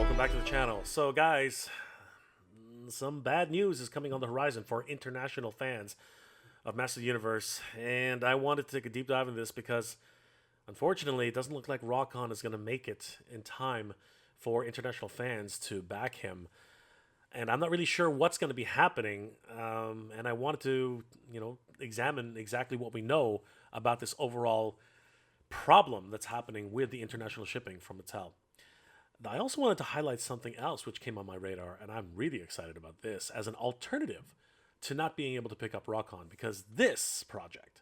welcome back to the channel. So guys, some bad news is coming on the horizon for international fans of Master of the Universe, and I wanted to take a deep dive into this because unfortunately it doesn't look like ROKKON is going to make it in time for international fans to back him. And I'm not really sure what's going to be happening, and I wanted to, examine exactly what we know about this overall problem that's happening with the international shipping from Mattel. I also wanted to highlight something else which came on my radar, and I'm really excited about this as an alternative to not being able to pick up ROKKON, because this project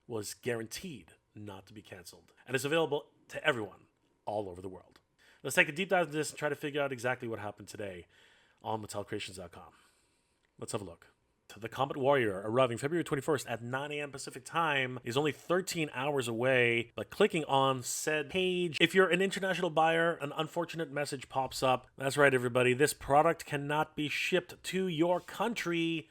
was guaranteed not to be canceled and is available to everyone all over the world. Let's take a deep dive into this and try to figure out exactly what happened today on MattelCreations.com. Let's have a look. The Comet Warrior, arriving February 21st at 9 a.m. Pacific time, is only 13 hours away. By clicking on said page, if you're an international buyer, an unfortunate message pops up. That's right, everybody. This product cannot be shipped to your country.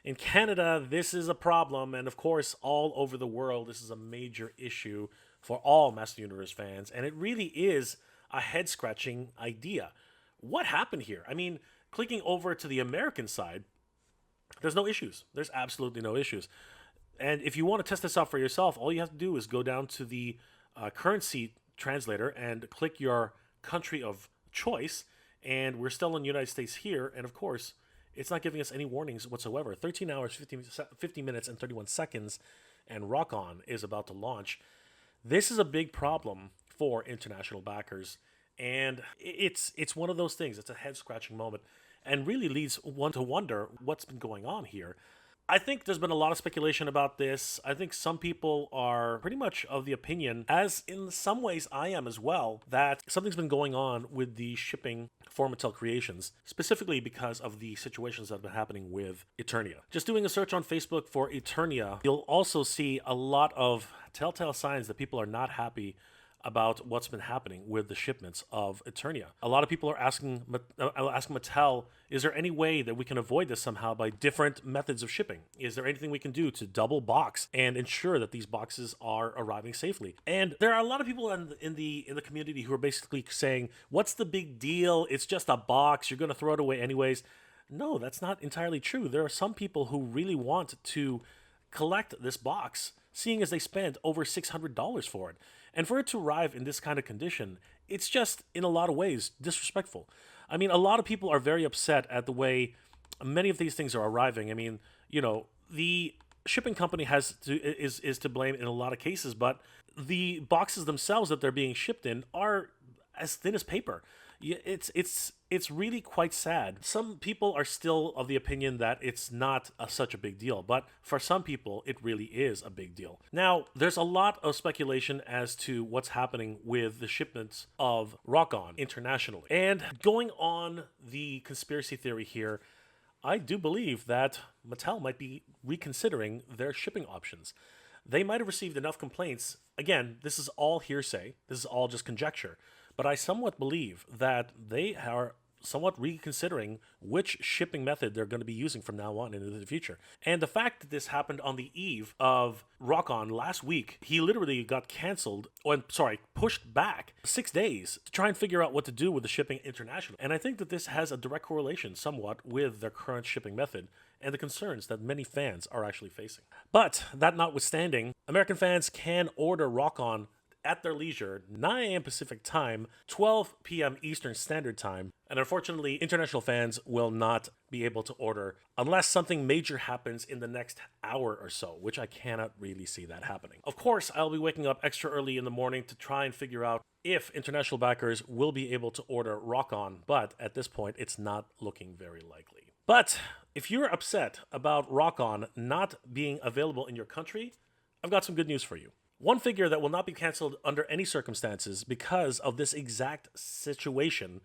In Canada, this is a problem. And of course, all over the world, this is a major issue for all Master Universe fans. And it really is a head-scratching idea. What happened here? I mean, clicking over to the American side, there's no issues. There's absolutely no issues. And if you want to test this out for yourself, all you have to do is go down to the currency translator and click your country of choice. And we're still in the United States here. And of course, it's not giving us any warnings whatsoever. 13 hours, 50 minutes, and 31 seconds. And ROKKON is about to launch. This is a big problem for international backers. And it's one of those things. It's a head-scratching moment and really leads one to wonder what's been going on here. I think there's been a lot of speculation about this. I think some people are pretty much of the opinion, as in some ways I am as well, that something's been going on with the shipping for Mattel Creations, specifically because of the situations that have been happening with Eternia. Just doing a search on Facebook for Eternia, you'll also see a lot of telltale signs that people are not happy about what's been happening with the shipments of Eternia. A lot of people are asking Mattel, is there any way that we can avoid this somehow by different methods of shipping? Is there anything we can do to double box and ensure that these boxes are arriving safely? And there are a lot of people in the community who are basically saying, what's the big deal? It's just a box. You're going to throw it away anyways. No, that's not entirely true. There are some people who really want to collect this box, seeing as they spent over $600 for it. And for it to arrive in this kind of condition, it's just, in a lot of ways, disrespectful. I mean, a lot of people are very upset at the way many of these things are arriving. I mean, the shipping company is to blame in a lot of cases, but the boxes themselves that they're being shipped in are as thin as paper. It's really quite sad. Some people are still of the opinion that it's not such a big deal, but for some people, it really is a big deal. Now, there's a lot of speculation as to what's happening with the shipments of ROKKON internationally. And going on the conspiracy theory here, I do believe that Mattel might be reconsidering their shipping options. They might have received enough complaints. Again, this is all hearsay. This is all just conjecture. But I somewhat believe that they are somewhat reconsidering which shipping method they're going to be using from now on into the future. And the fact that this happened on the eve of ROKKON last week, he literally got pushed back 6 days to try and figure out what to do with the shipping internationally. And I think that this has a direct correlation somewhat with their current shipping method and the concerns that many fans are actually facing. But that notwithstanding, American fans can order ROKKON at their leisure, 9 a.m. Pacific time, 12 p.m. Eastern Standard Time. And unfortunately, international fans will not be able to order unless something major happens in the next hour or so, which I cannot really see that happening. Of course, I'll be waking up extra early in the morning to try and figure out if international backers will be able to order ROKKON, but at this point, it's not looking very likely. But if you're upset about ROKKON not being available in your country, I've got some good news for you. One figure that will not be canceled under any circumstances because of this exact situation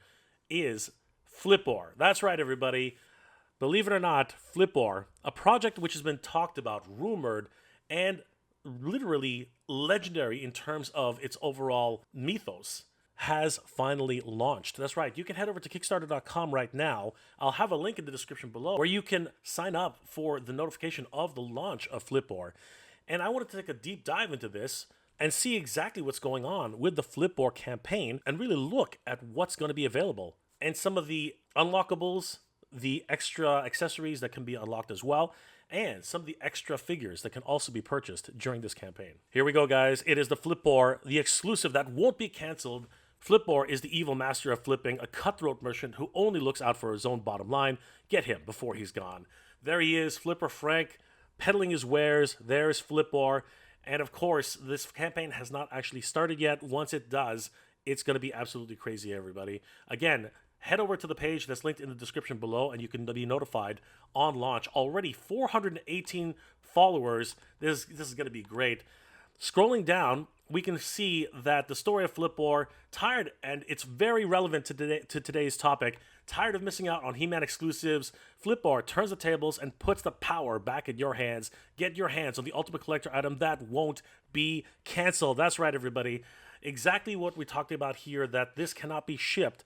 is Flipor. That's right, everybody. Believe it or not, Flipor, a project which has been talked about, rumored, and literally legendary in terms of its overall mythos, has finally launched. That's right. You can head over to Kickstarter.com right now. I'll have a link in the description below where you can sign up for the notification of the launch of Flipor. And I wanted to take a deep dive into this and see exactly what's going on with the Flipor campaign and really look at what's going to be available and some of the unlockables, the extra accessories that can be unlocked as well, and some of the extra figures that can also be purchased during this campaign. Here we go, guys. It is the Flipboard, the exclusive that won't be canceled. Flipboard is the evil master of flipping, a cutthroat merchant who only looks out for his own bottom line. Get him before he's gone. There he is, Flipper Frank, peddling his wares. There's Flipboard. And of course, this campaign has not actually started yet. Once it does, it's going to be absolutely crazy, everybody. Again, head over to the page that's linked in the description below, and you can be notified on launch. Already 418 followers. This is going to be great. Scrolling down, we can see that the story of Flipboard, tired, and it's very relevant to today's topic, tired of missing out on He-Man exclusives, Flipboard turns the tables and puts the power back in your hands. Get your hands on the Ultimate Collector item that won't be canceled. That's right, everybody. Exactly what we talked about here, that this cannot be shipped.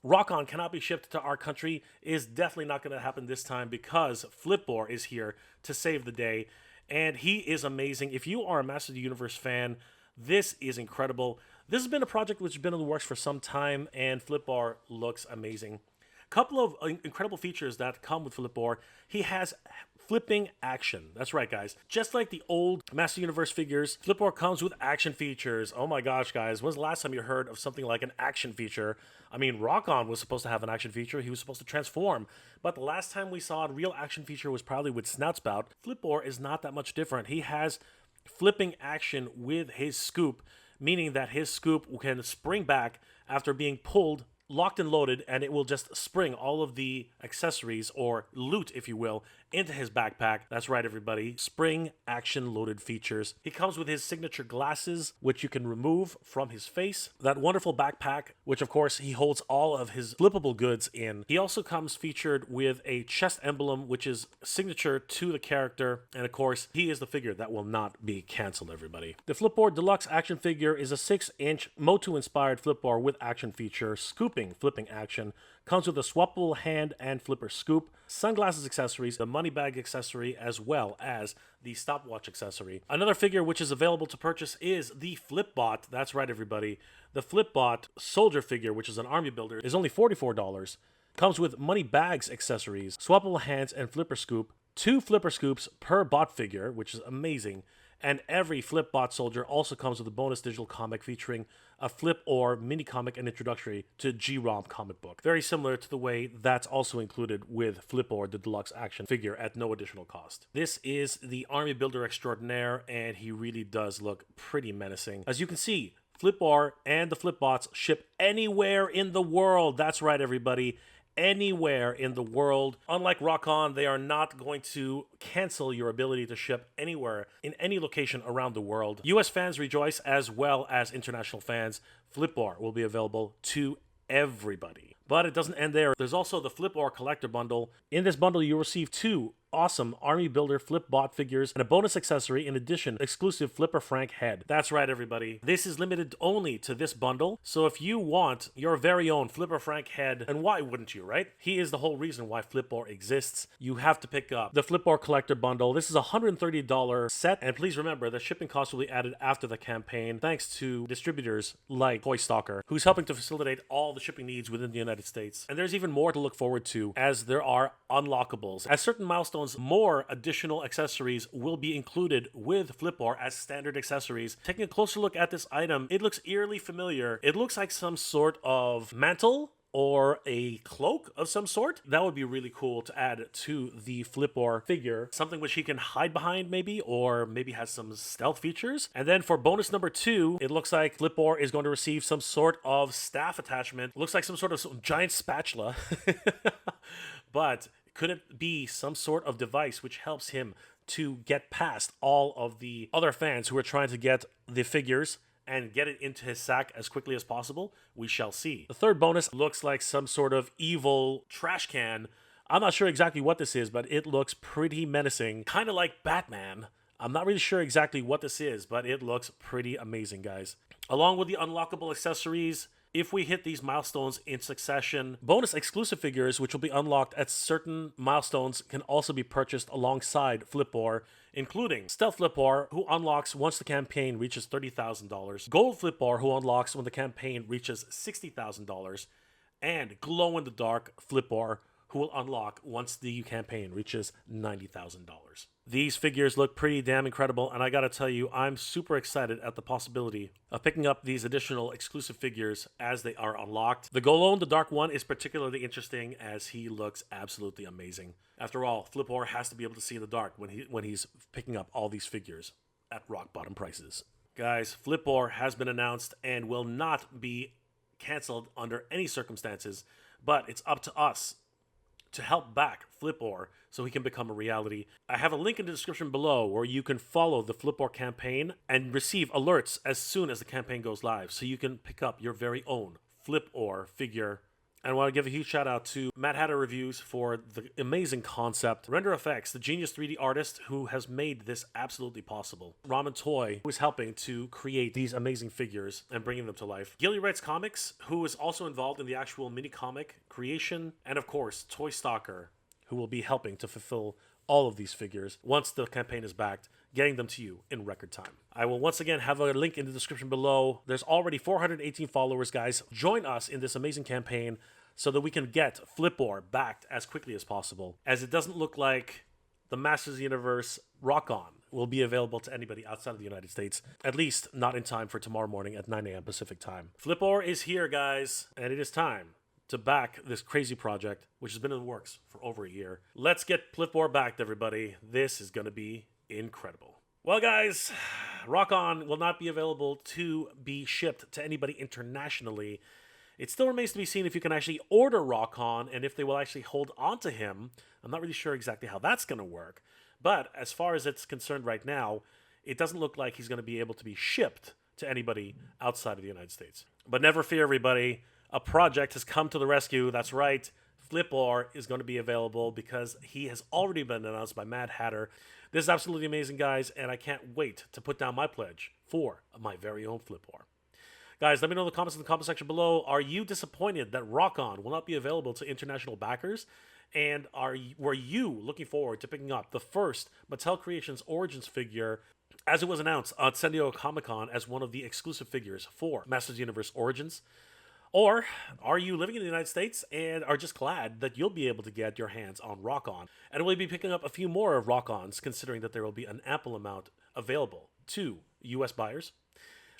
ROKKON cannot be shipped to our country is definitely not going to happen this time because Flipboard is here to save the day. And he is amazing. If you are a Master of the Universe fan, this is incredible. This has been a project which has been in the works for some time, and Flipboard looks amazing. A couple of incredible features that come with Flipboard. He has flipping action. That's right, guys. Just like the old Master Universe figures, Flipboard comes with action features. Oh my gosh, guys. When's the last time you heard of something like an action feature? I mean, ROKKON was supposed to have an action feature. He was supposed to transform. But the last time we saw a real action feature was probably with Snoutspout. Flipboard is not that much different. He has flipping action with his scoop, meaning that his scoop can spring back after being pulled, locked and loaded, and it will just spring all of the accessories, or loot if you will, into his backpack. That's right, everybody. Spring action loaded features. He comes with his signature glasses, which you can remove from his face. That wonderful backpack, which of course he holds all of his flippable goods in. He also comes featured with a chest emblem, which is signature to the character. And of course, he is the figure that will not be canceled, everybody. The Flipboard Deluxe action figure is a 6-inch MOTU inspired Flipboard with action feature, flipping action. Comes with a swappable hand and flipper scoop, sunglasses accessories, the money bag accessory, as well as the stopwatch accessory. Another figure which is available to purchase is the Flipbot. That's right, everybody. The Flipbot soldier figure, which is an army builder, is only $44. Comes with money bags accessories, swappable hands, and flipper scoop. 2 flipper scoops per bot figure, which is amazing. And every Flipbot soldier also comes with a bonus digital comic featuring a flip or mini comic and introductory to G-ROM comic book. Very similar to the way that's also included with Flipboard, the deluxe action figure, at no additional cost. This is the army builder extraordinaire, and he really does look pretty menacing. As you can see, Flipboard and the Flipbots ship anywhere in the world. That's right, everybody. Anywhere in the world. Unlike ROKKON, they are not going to cancel your ability to ship anywhere in any location around the world. US fans rejoice, as well as international fans. Flipboard will be available to everybody. But it doesn't end there. There's also the Flipboard Collector Bundle. In this bundle, you'll receive 2 awesome Army Builder Flipbot figures and a bonus accessory, in addition, exclusive Flipper Frank head. That's right, everybody. This is limited only to this bundle. So if you want your very own Flipper Frank head, and why wouldn't you, right? He is the whole reason why Flipboard exists. You have to pick up the Flipboard Collector Bundle. This is a $130 set, and please remember the shipping costs will be added after the campaign, thanks to distributors like Toy Stalker, who's helping to facilitate all the shipping needs within the United States. And there's even more to look forward to, as there are unlockables. At certain milestones, more additional accessories will be included with Flipboard as standard accessories. Taking a closer look at this item, it looks eerily familiar. It looks like some sort of mantle or a cloak of some sort. That would be really cool to add to the Flipboard figure. Something which he can hide behind maybe, or maybe has some stealth features. And then for bonus number 2, it looks like Flipboard is going to receive some sort of staff attachment. Looks like some sort of giant spatula. But could it be some sort of device which helps him to get past all of the other fans who are trying to get the figures and get it into his sack as quickly as possible? We shall see. The third bonus looks like some sort of evil trash can. I'm not sure exactly what this is, but it looks pretty menacing. Kind of like Batman. I'm not really sure exactly what this is, but it looks pretty amazing, guys. Along with the unlockable accessories, if we hit these milestones in succession, bonus exclusive figures, which will be unlocked at certain milestones, can also be purchased alongside Flipboard, including Stealth Flipboard, who unlocks once the campaign reaches $30,000, Gold Flipboard, who unlocks when the campaign reaches $60,000, and glow-in-the-dark Flipor, who will unlock once the campaign reaches $90,000. These figures look pretty damn incredible, and I gotta tell you, I'm super excited at the possibility of picking up these additional exclusive figures as they are unlocked. The glow-in-the-dark one is particularly interesting as he looks absolutely amazing. After all, Flipor has to be able to see in the dark when he's picking up all these figures at rock-bottom prices. Guys, Flipor has been announced and will not be canceled under any circumstances, but it's up to us to help back Flipor so he can become a reality. I have a link in the description below where you can follow the Flipor campaign and receive alerts as soon as the campaign goes live, so you can pick up your very own Flipor figure. And I want to give a huge shout out to Mad Hatter Reviews for the amazing concept. Render Effects, the genius 3D artist who has made this absolutely possible. Ramen Toy, who is helping to create these amazing figures and bringing them to life. Gilly Writes Comics, who is also involved in the actual mini comic creation. And of course, Toy Stalker, who will be helping to fulfill all of these figures once the campaign is backed, getting them to you in record time. I will once again have a link in the description below. There's already 418 followers, guys. Join us in this amazing campaign so that we can get Flipor backed as quickly as possible, as it doesn't look like the Masters Universe ROKKON will be available to anybody outside of the United States, at least not in time for tomorrow morning at 9 a.m. Pacific time. Flipor is here, guys, and it is time to back this crazy project, which has been in the works for over a year. Let's get Flipor backed, everybody. This is going to be incredible. Well, guys, ROKKON will not be available to be shipped to anybody internationally. It still remains to be seen if you can actually order ROKKON and if they will actually hold on to him. I'm not really sure exactly how that's going to work. But as far as it's concerned right now, it doesn't look like he's going to be able to be shipped to anybody outside of the United States. But never fear, everybody. A project has come to the rescue. That's right. Flipor is going to be available because he has already been announced by Mad Hatter. This is absolutely amazing, guys, and I can't wait to put down my pledge for my very own Flipor. Guys, let me know in the comments in the comment section below. Are you disappointed that ROKKON will not be available to international backers? And were you looking forward to picking up the first Mattel Creations Origins figure as it was announced on San Diego Comic-Con as one of the exclusive figures for Masters Universe Origins? Or are you living in the United States and are just glad that you'll be able to get your hands on ROKKON? And we'll be picking up a few more of ROKKONs, considering that there will be an ample amount available to U.S. buyers.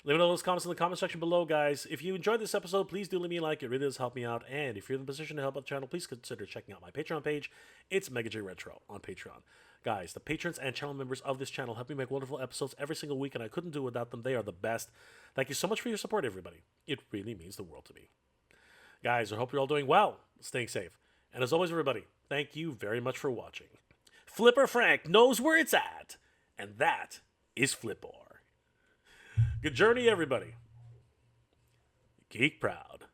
Leave me know those comments in the comment section below, guys. If you enjoyed this episode, please do leave me a like. It really does help me out. And if you're in the position to help out the channel, please consider checking out my Patreon page. It's MegaJ Retro on Patreon. Guys, the patrons and channel members of this channel help me make wonderful episodes every single week, and I couldn't do it without them. They are the best. Thank you so much for your support, everybody. It really means the world to me. Guys, I hope you're all doing well, staying safe. And as always, everybody, thank you very much for watching. Flipper Frank knows where it's at, and that is Flipor. Good journey, everybody. Geek proud.